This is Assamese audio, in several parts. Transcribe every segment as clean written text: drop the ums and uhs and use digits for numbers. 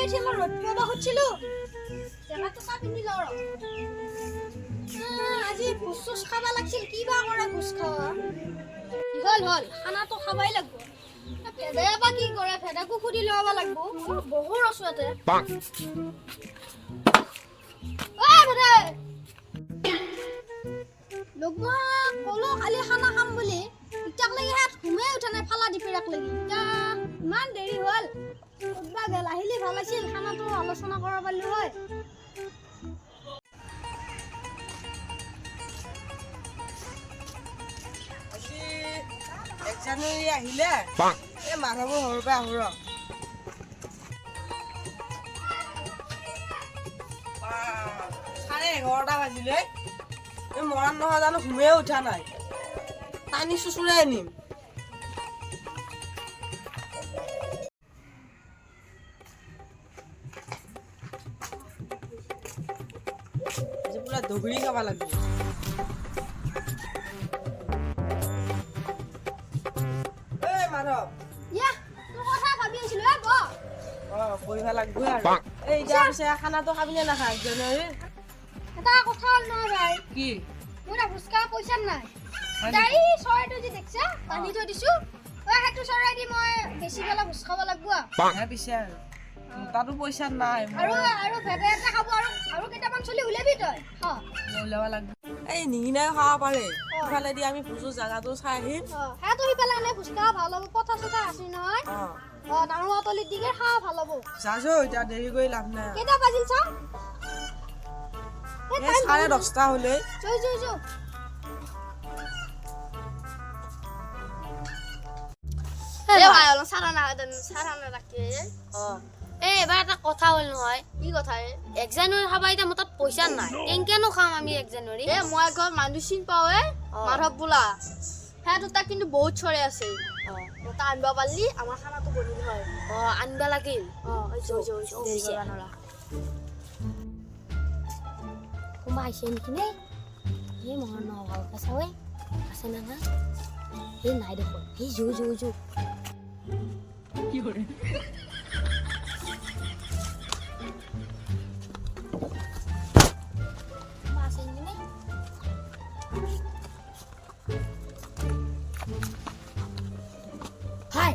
উঠি মই ৰ'দ পাব খুজিছিলো জেগাটো চা পিন্ধি লওঁ আজি ভোজ চোজ খাব লাগিছিল কিবা কৰে ভোজ খাৱা হ'ল খানাটো খাবাই লাগব ভেদে বা কি কৰে ভেদাকো সুধি ল'ব লাগব বহু ৰচুৱাতে ভেদে লগবা কলো কালি খানা খাম বুলি ইটাক লাগি হাত ঘুমে উঠা নাই ফালা দিপিৰাক লাগি ইটা ইমান দেৰি হ'ল ক'তবা গেল আহিলে ভাল আছিল খানাটো আলোচনা কৰিব পাৰিলো হয় আজি 1 জানুৱাৰী আহিলে এই মাধৱৰ ঘৰৰ পৰা আহো ৰ 11:30 বাজিলে এই মৰাণ নহয় জানো ঘুমে উঠা নাই পানী চুচুৰাই আনিম আজি পুৰা দগৰি খাব লাগিব এই মাধৱ ইয়া তোৰ কথা ভাবি আছিলো ব বহিব লাগিব আৰু এই এতিয়া পিছে খানাটো খাবি নে নাখায় জানুৱাৰী এটা কথা হ'ল নহয় ভাই কি মোৰ ফুচকা পইচা নাই তাই চৰাইটো যে দেখছা পানী থৈ দিছো সেইটো চৰাই দি মই বেছি বেলা ভোজ খাব লাগিব পিছে তাতো পইচা নাই আৰু ভেদে এটা খাব আৰু কেইটামান চলি উলিয়াবি তই ওলাব লাগিব এই নিগিনাই খাব পাৰে ইফালেদি আমি ভোজৰ জাগাটো চাই আহিম সেইটো সিফালে আনে ফুচকা ভাল হ'ব পথা চথা আছে নহয় ডাঙৰ অটলিত দিকে খাওঁ ভাল হ'ব যাছো এতিয়া দেৰি কৰি লাভ নাই কেইটা বাজিল চাওঁ 10:30 হ'লে যো ভাই অলপ চাৰা নাৰাখে এবাৰ এটা কথা হ'ল নহয় কি কথা 1 জানুৱাৰী খাবা এতিয়া মোৰ তাত পইচা নাই কেনেকেনো খাম আমি 1 জানুৱাৰী মই ঘৰ মানুহ চিন পাওঁ মাধৱ বোলা সেইটো তাক কিন্তু বহুত চৰে আছে তা আনবা পাৰলি আমাৰ খানাটো বনিল হয় আনবা লাগিল কোনোবা আহিছে নেকি নে এই মহৰ নহয় ভালকে চাৱে আছে না না এই নাই দেখোন এই যো কি কৰে ভাই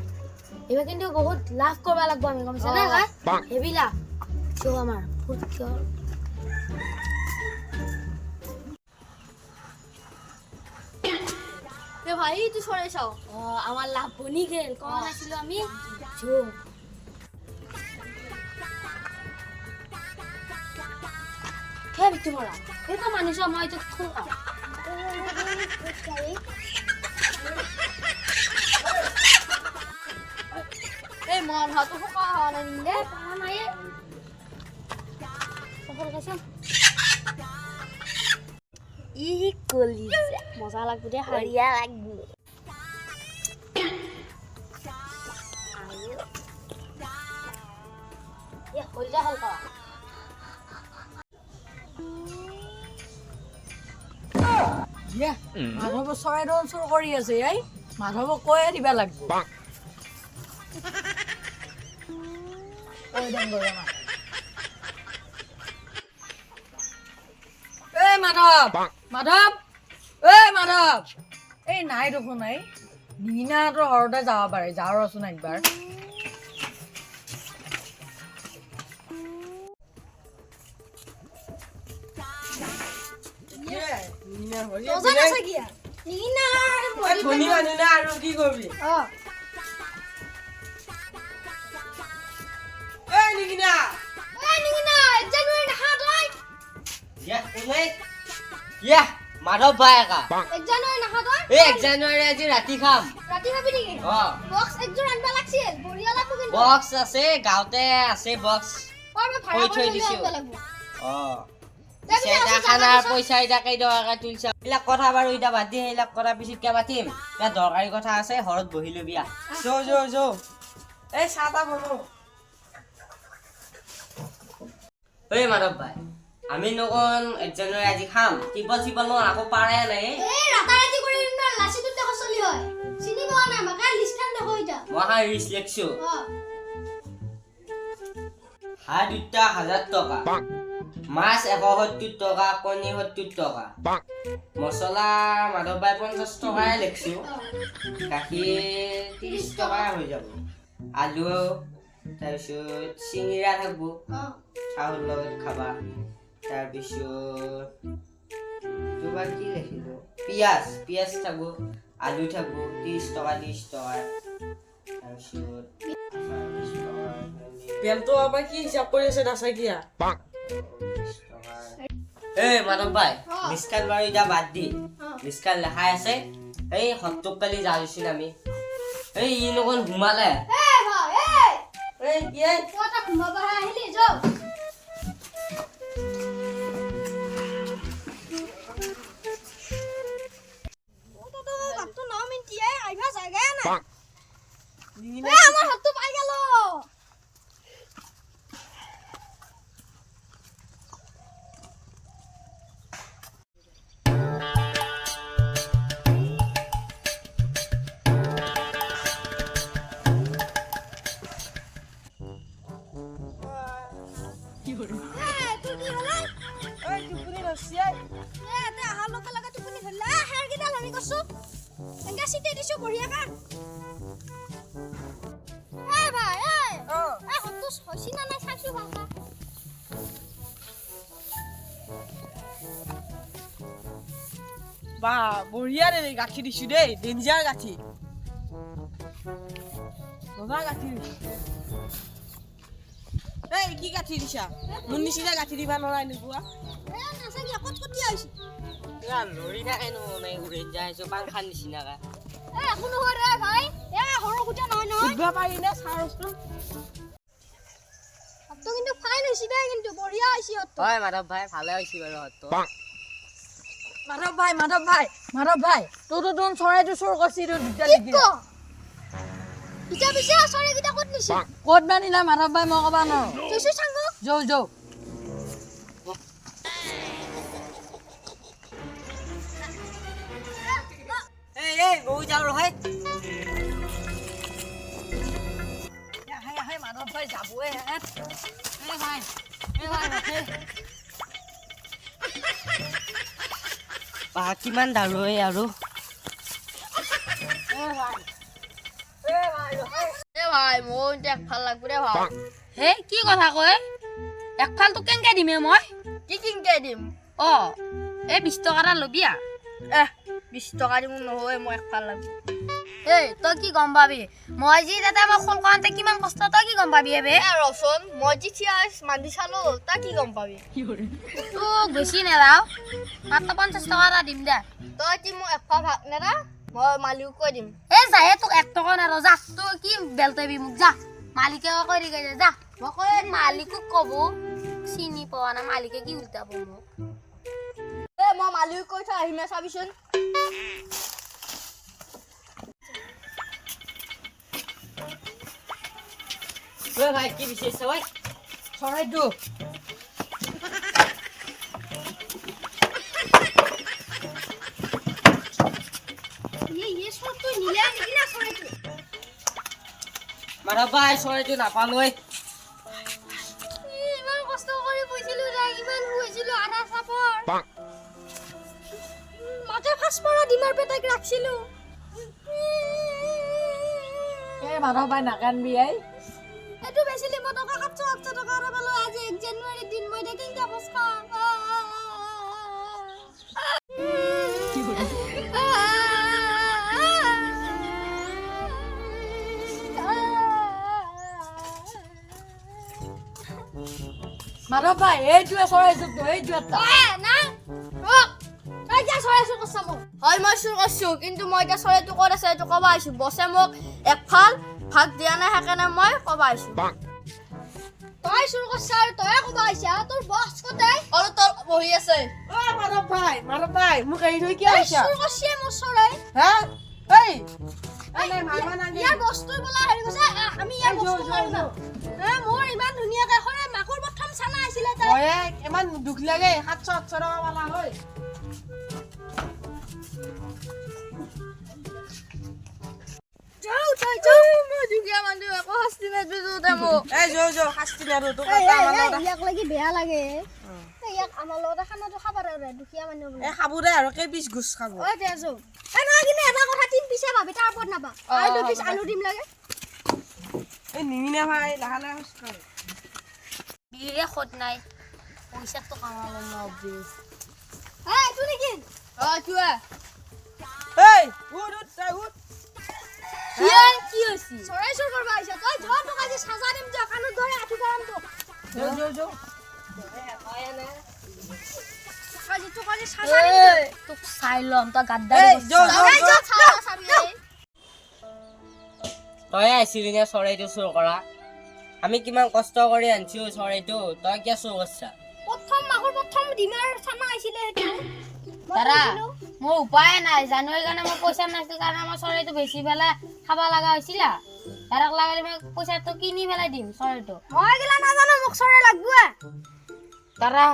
এবার কিন্তু বহুত লাভ করবা লাগবো আমি গমছে না ভাই হেভি লাভ কিয় আমার বহুত কিয় ভাই তুই সরে চাও আমার লাভ বনি গেল কম আছিল আমি যো কে বিক্রি মরা এই তো মানুষ মই তো খুব এই মন হাত ফোকা হওয়া নিলে নাই সফল খাইছে ই কলিজা মজা লাগবে দে হারিয়া লাগবে এ কলিজা হালকা মাধৱ চৰাইদেউ চুৰ কৰি আছে এই মাধৱক কৈয়ে দিবা লাগিব মাধৱ এই নাই দেখোন এই নিনাহঁতৰ ঘৰতে যাব পাৰে যাওঁ ৰচোন একবাৰ আৰু কি কৰিবি মাধৱ ভাই একা 1 জানুৱাৰী নাখা তই 1 জানুৱাৰী আজি ৰাতি খাম ৰাতি খাবি নেকি বক্স একজন আনবা লাগছিল বঢ়িয়া লাগব কিন্তু বক্স আছে গাঁৱতে আছে বক্স কৈ থৈ দিছো লাগব খানাৰ পইচা এতিয়া কেই টকাকে তুলিছা এইবিলাক কথা বাৰু এতিয়া বাদ দি সেইবিলাক কথা পিছতকে পাতিম এতিয়া দৰকাৰী কথা আছে ঘৰত বহি লবি এই চাহ তাহ বনো ঐ মাধৱ ভাই আমি নকন 1 জানুৱাৰী আজি খাম টিপল চিপল আকৌ পাৰে নাই এই ৰাতাৰাতি কৰি না লাচিটো দেখো চলি হয় চিনি পোৱা নাই মাকা লিষ্টখন দেখো ইটা মহা ৰিচ লেখছো হাঁহ দুটা 1000 টকা, মাছ 170 টকা, কণী 70 টকা, মছলা মাধৱ ভাই 50 টকাই লিখিছোঁ, গাখীৰ 30 টকাই হৈ যাব, আলু তাৰপিছত চিঙিৰা থাকিব, চাউল লগত খাবা, তাৰপিছত তোমাৰ কি লিখিলোঁ, পিঁয়াজ থাকিব, আলু থাকিব 30 টকা 30 টকা, তাৰপিছত তেলটো আমাৰ কি হিচাপ কৰি আছে নাচাকিয়া এই মাধৱ ভাই মিছকাল বাৰু এতিয়া বাদ দি মিছকাল লেখাই আছে এই সত্তক কালি যা হৈছিল আমি এই ই নগন ঘুমালে এই কি আহিলি যাও আমার হাতটো পাই গেল বা বঢ়িয়া দে গাখীৰ দিছো দেই ডেঞ্জাৰ গাখীৰ ৰবা গাখীৰ এই কি গাখীৰ দিছা মোৰ নিচিনা গাখীৰ দিবা নোৱাৰা এনেকুৱা লৰি থাকে নহয় উৰি যাইছো পাংখাৰ নিচিনাকা সুধিব পাৰি নে চাৰচোন কিন্তু ফাইন হৈছে দেই কিন্তু বঢ়িয়া হৈছে হয় মাধৱ ভাই ভালে হৈছে বাৰু হতো মাধৱ ভাই তোৰতো তোৰ চৰাইটো চোৰ কৰিছিলো ক'ত বানিলা মাধৱ ভাই মই ক'বা নোৱাৰো যৌ এই বৌ যাওঁ ৰহাই মাধৱ ভাই যাবই কিমান দাৰু আৰু ভাই মোৰ একফাল লাগব দে ভাই হে কি কথা কয় একফালটো কেনেকে দিমে মই কি কেনেকে দিম অ এই 20 টকা এটা ল'বি 20 টকা দিম নহয় মই একফাল লাগব এই তই কি গম পাবি মই যি দাদা মই খোল কৰাতে কিমান কষ্ট তই কি গম পাবি এবে ৰচোন মই যি থিয়া মান্দি চালো তই কি গম পাবি তোক বেছি নেৰাও মাত্ৰ 50 টকা এটা দিম দে তই কি মোক একফাল ভাগ নেৰা মই মালিক কৈ দিম এই যায়ে তোক 1 টকা নেৰা যা তই কি বেলতেবি মোক যা মালিকে কৈ দি গৈ যা মই কৈ মালিকক কব চিনি পোৱা না মালিকে কি উল্টাব মোক এই মই মালিক কৈ থৈ আহিমে চাবিচোন ভাই কি বিচাৰিছে ভাই চৰাইটো মাধৱ ভাই চৰাইটো নাপালোই ইমান কষ্ট কৰি পইছিলো ইমান শুইছিলো আধা চাপৰ মাকে ফাঁসপৰা ডিমাৰ পেটাক ৰাখিছিলো এই মাধৱ ভাই নাকানবি এইটো বেছিলি মই টকা 700 টকা আৰু পালো আজি 1 জানুৱাৰী দিন মই দেখিং কা ফস খাম মাধৱ ভাই এইটোৱে চৰাইটো এইটো এটা না ৰক তই কি চৰাইছো কছা মোক হয় মই চুৰ কৰিছো কিন্তু মই এতিয়া চৰাইটো ক'ত আছে এইটো ক'ব আহিছো বছে মোক একফাল ভাগ দিয়া নাই সেইকাৰণে মই ক'ব আহিছো তই চুৰ কছা আৰু তই ক'ব আহিছা তোৰ বছ কতে আৰু তোৰ বহি আছে মাধৱ ভাই মোক এৰি থৈ কিয় আহিছা চুৰ কছে মোৰ চৰাই হা এই নাই মাৰবা নাগে ইয়াৰ বস্তুৰ বলা হেৰি কৈছে আমি ইয়াৰ বস্তু মাৰিম মোৰ ইমান ধুনীয়াকৈ খৰে মাকুৰ প্ৰথম চানা আছিলে তাই ওয়ে ইমান দুখ লাগে 700 টকা वाला হয় যাও মই দুখীয়া মানুহ একো শাস্তি নেদিছো দে মোক এই যো শাস্তি নাৰো তোক এই, আমাৰ এই, লগত ইয়াক লাগি বেয়া লাগে এই ইয়াক আমাৰ লগতে খানাটো খাব পাৰে দুখীয়া মানুহ বুলি এই খাব দে আৰু কেইপিচ গোছ খাব ঐ তেজো এই নহয় কিন্তু এটা কথা 3 পিছে ভাবি তাৰ ওপৰত নাপা আৰু 2 পিছ আলু দিম লাগে এই নিমিনা ভাই লাহে লাহে খোজ কাঢ় বিয়ে খত নাই পইচাটো কামালো মই অবিয়াছ এই তুই নেকি চোৱা এই উঠ তই উঠ কি হৈছে চৰাই চুৰ কৰিব আহিছে তই য তোক আজি সাজা দিম য কাণত ধৰে আঠি কৰাম তোক যো তোক আজি সাজা দিম য। তোক চাই ল'ম তই গাদ্দাৰি এই যো এই য চালা চাবি এই। তই আহিছিলি নে চৰাইটো চুৰ কৰা আমি কিমান কষ্ট কৰি আনিছো চৰাইটো তই কিয় চুৰ কৰিছা প্ৰথম মাহৰ প্ৰথম ডিমাৰ চানা আইছিলে সেইটো মই দাদা কৈছিলো, মোৰ উপায় নাই জানুৱাৰীৰ কাৰণে মই পইচা নাছিল কাৰণে আমাৰ চৰাইটো বেচি পেলাই খাব লগা হৈছিল দাদাক লাগিলে মই পইচাটো কিনি পেলাই দিম চৰাইটো মই গিলা নাজানো মোক চৰাই লাগবো দাদা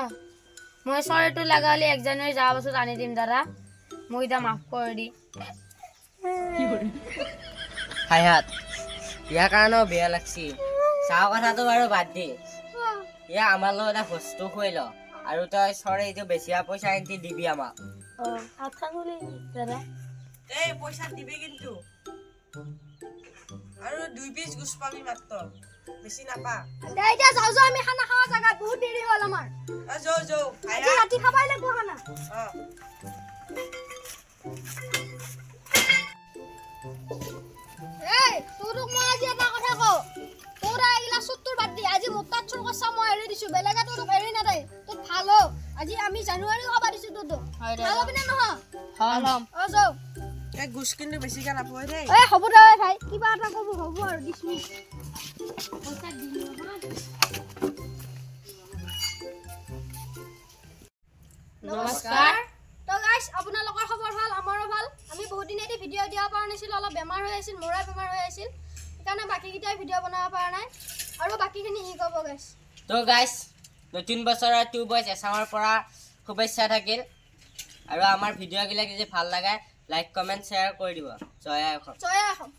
মই চৰাইটো লগা হ'লে 1 জানুৱাৰী যোৱাৰ পাছত আনি দিম দাদা মোক এতিয়া মাফ কৰি দি হায়াত ইয়াৰ কাৰণেও বেয়া লাগছি চাহ কথাটো বাৰু বাদ দি ইয়া আমাৰ লগত এটা বস্তু খুৱাই ল আৰু তই চৰাইটো বেছিয়া পইচা এনটি দিবি আমাক দাদা এই পইচা দিবি কিন্তু আৰু 2 পিচ গোছ পাবি মাত্ৰ বেছি নাপা দে এতিয়া যাও যাও আমি খানা খাওয়া জায়গা বহুত দেৰি হ'ল আমাৰ যো আজি হায়া ৰাতি খাবাই লাগবো খানা এই তোৰক মই আজি এটা কথা কওঁ তোৰ এইগিলা চুত্তুৰ বাদ দি আজি মোক তাত চুৰ কৰছা মই এৰি দিছো বেলেগে তোৰক এৰি নাদাই তোৰ ভাল হওক আজি আমি জানুৱাৰী খাবা দিছো তোৰটো হয় দে ভাল হবি নে নহয় হলম যাও এই গোছ কিন্তু বেছিকে নাপায় দেই এই হ'ব দে ভাই কিবা এটা ক'ব হ'ব আৰু দিছো পইচা দিলো নমস্কাৰ তো গাইস আপোনালোকৰ খবৰ ভাল আমাৰো ভাল আমি বহুত দিনেদি ভিডিঅ' দিয়া পৰা নাছিল অলপ বেমাৰ হৈ আছিল মোৰে বেমাৰ হৈ আছিল সেইকাৰণে বাকীকেইটাই ভিডিঅ' বনাব পৰা নাই আৰু বাকীখিনি ই ক'ব গাইস তো গাইছ নতুন বছৰৰ 2 বয়ছ এছামৰ পৰা শুভেচ্ছা থাকিল আৰু আমাৰ ভিডিঅ'গিলাক যদি ভাল লাগে লাইক কমেণ্ট শ্বেয়াৰ কৰি দিব জয় অসম জয় অসম